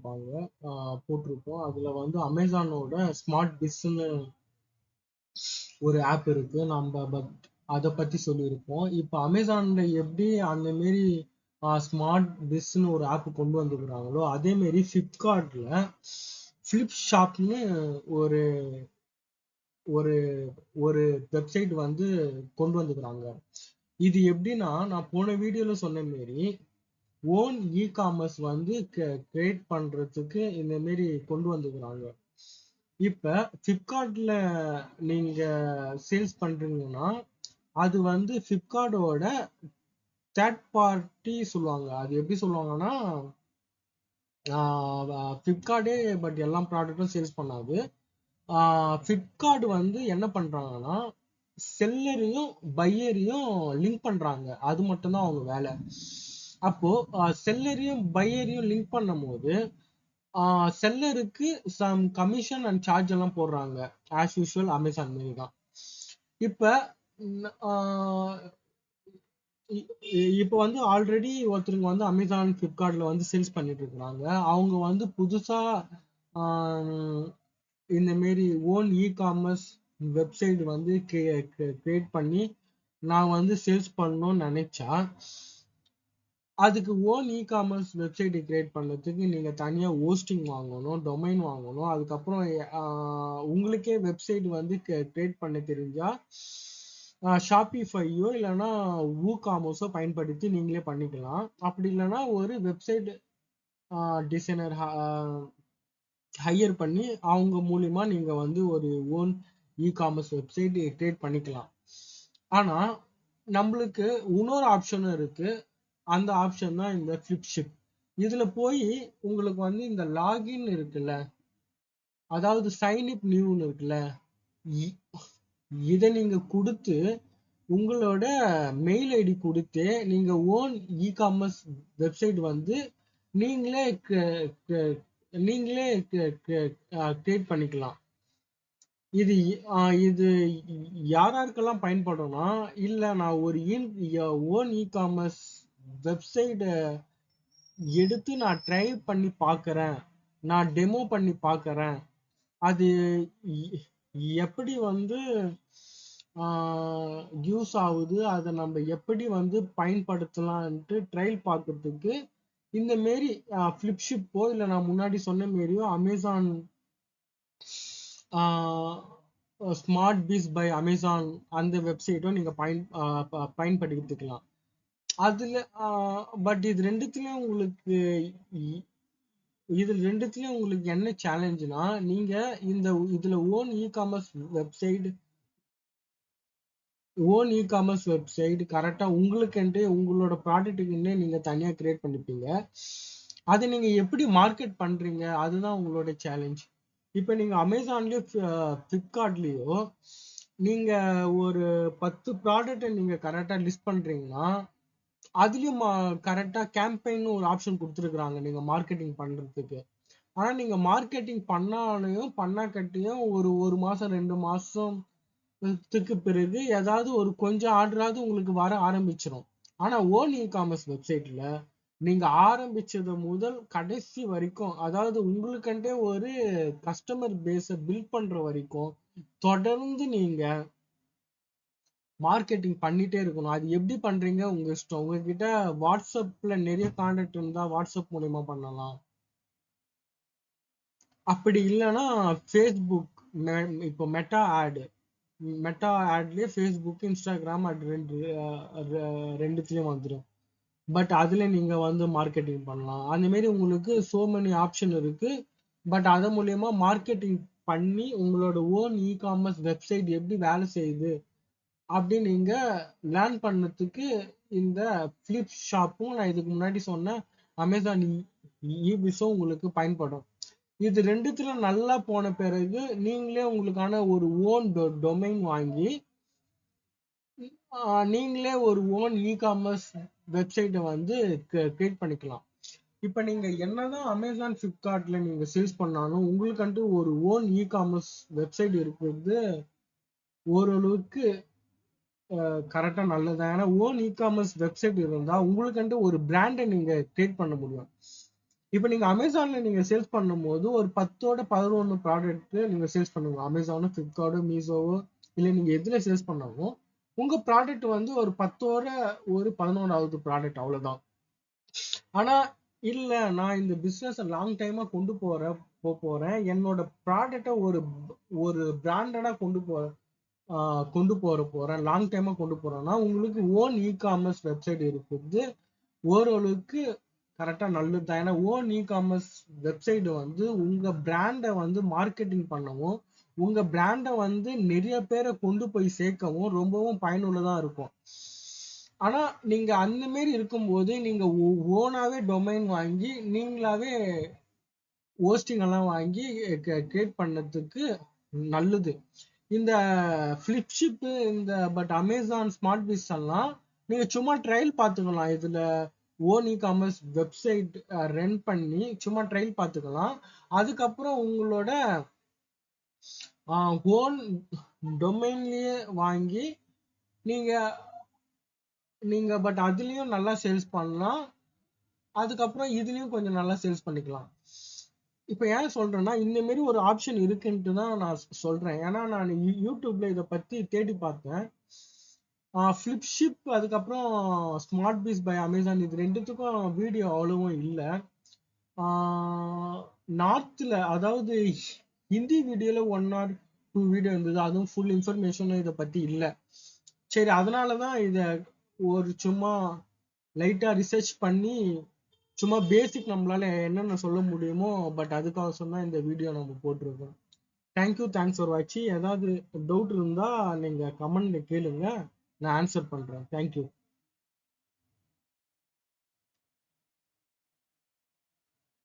போட்டிருப்பாங்க, போட்டிருப்போம். அதுல வந்து அமேசானோட ஸ்மார்ட் பிஸ்ன்னு ஒரு ஆப் இருக்கு. நம்ம அதை பத்தி சொல்லியிருப்போம். இப்போ அமேசான்ல எப்படி அந்த மாரி ஸ்மார்ட் பிஸ்ன்னு ஒரு ஆப் கொண்டு வந்துக்கிறாங்களோ, அதே மாரி ஃப்ளிப்கார்ட்ல ஃப்ளிப் ஷாப்னு ஒரு ஒரு ஒரு வெப்சைட் வந்து கொண்டு வந்துக்கிறாங்க. இது எப்படின்னா, நான் போன வீடியோல சொன்ன மாரி ஓன் இ காமர்ஸ் வந்து கிரியேட் பண்றதுக்கு இந்த மாரி கொண்டு வந்துக்கிறாங்க. இப்ப ஃப்ளிப்கார்ட்ல நீங்க சேல்ஸ் பண்றீங்கன்னா, அது வந்து ஃப்ளிப்கார்ட்டோட தேர்ட் பார்ட்டி சொல்லுவாங்க. அது எப்படி சொல்லுவாங்கன்னா, ஃப்ளிப்கார்ட்டே பட் எல்லா ப்ராடக்ட்டும் சேல்ஸ் பண்ணாது. ஃப்ளிப்கார்ட் வந்து என்ன பண்றாங்கன்னா, செல்லரையும் பையரையும் லிங்க் பண்றாங்க. அது மட்டும்தான் அவங்க வேலை. அப்போ செல்லரையும் பையரையும் லிங்க் பண்ணும்போது செல்லருக்கு சம் கமிஷன் அண்ட் சார்ஜ் எல்லாம் போடுறாங்க. ஆஸ் யூஷுவல் அமேசான் மாரி தான். இப்ப இப்போ வந்து ஆல்ரெடி ஒருத்தருங்க வந்து அமேசான் ஃப்ளிப்கார்ட்ல வந்து சேல்ஸ் பண்ணிட்டு இருக்கிறாங்க. அவங்க வந்து புதுசா இந்த மாரி ஓன் இ காமர்ஸ் வெப்சைட் வந்து கிரியேட் பண்ணி நான் வந்து சேல்ஸ் பண்ணணும்னு நினைச்சா, அதுக்கு own e commerce website create பண்ணதுக்கு நீங்க தனியா ஹோஸ்டிங் வாங்கணும், டொமைன் வாங்கணும். அதுக்கப்புறம் உங்களுக்கே வெப்சைட் வந்து கிரியேட் பண்ண தெரிஞ்சா ஷாப்பிஃபையோ இல்லைன்னா வூ காமர்ஸோ பயன்படுத்தி நீங்களே பண்ணிக்கலாம். அப்படி இல்லைன்னா ஒரு வெப்சைட் டிசைனர் ஹையர் பண்ணி அவங்க மூலியமா நீங்க வந்து ஒரு own e commerce website create பண்ணிக்கலாம். ஆனா நம்மளுக்கு இன்னொரு ஆப்ஷனும் இருக்கு. அந்த ஆப்ஷன் தான் இந்த ஃப்ளிப்ஷிப். இதுல போய் உங்களுக்கு வந்து இந்த லாகின் இருக்குல்ல, அதாவது சைன் அப் நியூன்னு இருக்குல்ல, இதை நீங்க கொடுத்து உங்களோட மெயில் ஐடி கொடுத்து நீங்க ஓன் இ காமர்ஸ் வெப்சைட் வந்து நீங்களே கிரியேட் பண்ணிக்கலாம். இது இது யாராருக்கெல்லாம் பயன்படும்னா, இல்ல நான் ஒரு ஓன் இ காமர்ஸ் வெப்சைட் எடுத்து நான் ட்ரை பண்ணி பார்க்கறேன், நான் டெமோ பண்ணி பார்க்கறேன், அது எப்படி வந்து யூஸ் ஆகுது, அதை நம்ம எப்படி வந்து பயன்படுத்தலான்ட்டு ட்ரையல் பார்க்கறதுக்கு இந்த மாரி ஃப்ளிப்ஷிப்போ இல்லை நான் முன்னாடி சொன்ன மாரியோ Amazon smart piece by Amazon அந்த வெப்சைட்டும் நீங்க பயன்படுத்திக்கலாம். அதுல பட் இது ரெண்டுத்துலயும் உங்களுக்கு என்ன சேலஞ்சுனா, நீங்க இதுல ஓன் இ காமர்ஸ் வெப்சைட் கரெக்டா உங்களுக்குன்ட்டு உங்களோட ப்ராடக்ட்டுக்குன்னே நீங்க தனியா கிரியேட் பண்ணிப்பீங்க. அதை நீங்க எப்படி மார்க்கெட் பண்றீங்க, அதுதான் உங்களோட சேலஞ்ச். இப்போ நீங்க அமேசான்லயோ ஃப்ளிப்கார்ட்லயோ நீங்க ஒரு 10 ப்ராடக்ட்டை நீங்க கரெக்டா லிஸ்ட் பண்றீங்கன்னா, அதுலயும் கரெக்டா கேம்பெயின் ஒரு ஆப்ஷன் கொடுத்துருக்காங்க நீங்க மார்க்கெட்டிங் பண்றதுக்கு. ஆனா நீங்க மார்க்கெட்டிங் பண்ணாக்கட்டியும் ஒரு மாசம் 2 மாசத்துக்கு பிறகு ஏதாவது ஒரு கொஞ்சம் ஆர்டராவது உங்களுக்கு வர ஆரம்பிச்சிடும். ஆனா ஓன் இ காமர்ஸ் வெப்சைட்ல நீங்க ஆரம்பிச்சது முதல் கடைசி வரைக்கும், அதாவது உங்களுக்கண்டே ஒரு கஸ்டமர் பேஸை பில்ட் பண்ற வரைக்கும் தொடர்ந்து நீங்க மார்க்கெட்டிங் பண்ணிட்டே இருக்கணும். அது எப்படி பண்றீங்க உங்க இஷ்டம். உங்ககிட்ட வாட்ஸ்அப்ல நிறைய கான்டாக்ட் இருந்தா வாட்ஸ்அப் மூலியமா பண்ணலாம். அப்படி இல்லைன்னா ஃபேஸ்புக், இப்போ மெட்டா ஆட்லயே ஃபேஸ்புக், இன்ஸ்டாகிராம் அது ரெண்டுத்துலயும் வந்துடும். பட் அதுல நீங்க வந்து மார்க்கெட்டிங் பண்ணலாம். அந்த மாதிரி உங்களுக்கு சோ மெனி ஆப்ஷன் இருக்கு. பட் அது மூலியமா மார்க்கெட்டிங் பண்ணி உங்களோட ஓன் இ காமர்ஸ் வெப்சைட் எப்படி வேலை செய்யுது அப்படின்னு நீங்க லேர்ன் பண்ணதுக்கு இந்த ஃபிளிப் ஷாப்பும் நான் இதுக்கு முன்னாடி சொன்ன அமேசான் இபிஸும் உங்களுக்கு பயன்படும். இது ரெண்டுத்துல நல்லா போன பிறகு நீங்களே உங்களுக்கான ஒரு ஓன் டொமைன் வாங்கி நீங்களே ஒரு ஓன் இ காமர்ஸ் வெப்சைட்டை வந்து கிரியேட் பண்ணிக்கலாம். இப்போ நீங்க என்னதான் அமேசான் ஃப்ளிப்கார்ட்ல நீங்க சேல்ஸ் பண்ணாலும் உங்களுக்குன்ட்டு ஒரு ஓன் இ காமர்ஸ் வெப்சைட் இருக்கிறது ஓரளவுக்கு கரெக்டா நல்லது. ஏன்னா ஓன் இ காமர்ஸ் வெப்சைட் இருந்தா உங்களுக்குன்ட்டு ஒரு பிராண்டை நீங்க கிரியேட் பண்ண முடியும். இப்போ நீங்க அமேசான்ல நீங்க சேல்ஸ் பண்ணும்போது ஒரு 10ஓட 11 ப்ராடக்ட் நீங்க சேல்ஸ் பண்ணுங்க. அமேசானோ, ஃபிளிப்கார்ட்டோ, மீஷோவோ இல்ல நீங்க எதுல சேல்ஸ் பண்ணாலும் உங்க ப்ராடக்ட் வந்து ஒரு 10ஓட ஒரு 11வது ப்ராடக்ட் அவ்வளவுதான். ஆனா இல்ல நான் இந்த பிசினஸ் லாங் டைமா போறேன். என்னோட ப்ராடக்ட்டை ஒரு பிராண்டடா கொண்டு போறேன். லாங் டைமா கொண்டு போறேன்னா உங்களுக்கு ஓன் காமர்ஸ் வெப்சைட் இருக்குது. ஓரளவுக்கு கரெக்டா நல்லது தான். ஏன்னா ஓன் காமர்ஸ் வெப்சைட் வந்து உங்க பிராண்டை வந்து மார்க்கெட்டிங் பண்ணவும் உங்க பிராண்டை வந்து நிறைய பேரை கொண்டு போய் சேர்க்கவும் ரொம்பவும் பயனுள்ளதா இருக்கும். ஆனா நீங்க அந்த மாதிரி இருக்கும்போது நீங்க ஓனாவே டொமைன் வாங்கி நீங்களாவே ஹோஸ்டிங் எல்லாம் வாங்கி கிரியேட் பண்ணதுக்கு நல்லது. இந்த ஃபிளிப்ஷிப் இந்த அமேசான் ஸ்மார்ட் பிஸ் எல்லாம் நீங்க சும்மா ட்ரையல் பார்த்துக்கலாம். இதுல ஓன் காமர்ஸ் வெப்சைட் ரன் பண்ணி சும்மா ட்ரையல் பார்த்துக்கலாம். அதுக்கப்புறம் உங்களோட ஓன் டொமைன்லயே வாங்கி நீங்க நீங்க அதுலயும் நல்லா சேல்ஸ் பண்ணலாம். அதுக்கப்புறம் இதுலயும் கொஞ்சம் நல்லா சேல்ஸ் பண்ணிக்கலாம். இப்ப ஏன் சொல்றேன்னா இந்த மாதிரி ஒரு ஆப்ஷன் இருக்குன்ட்டு தான் நான் சொல்றேன். ஏன்னா நான் யூடியூப்ல இதை பத்தி தேடி பார்த்தேன். ஃபிளிப்ஷிப் அதுக்கப்புறம் ஸ்மார்ட் பீஸ் பை அமேசான் இது ரெண்டுத்துக்கும் வீடியோ அவ்வளவும் இல்லை. நார்த்ல அதாவது ஹிந்தி வீடியோல 1 or 2 வீடியோ இருந்தது. அதுவும் ஃபுல் இன்ஃபர்மேஷனும் இதை பத்தி இல்லை. சரி, அதனாலதான் இத ஒரு சும்மா லைட்டா ரிசர்ச் பண்ணி சும்மா பேசிக் நம்மளால என்னென்ன சொல்ல முடியுமோ அதுக்காக சொன்னா இந்த வீடியோ நம்ம போட்டிருக்கோம். தேங்க்ஸ் ஃபார் வாட்சிங். ஏதாவது டவுட் இருந்தா நீங்க கமெண்ட்ல கேளுங்க, நான் ஆன்சர் பண்றேன். தேங்க்யூ.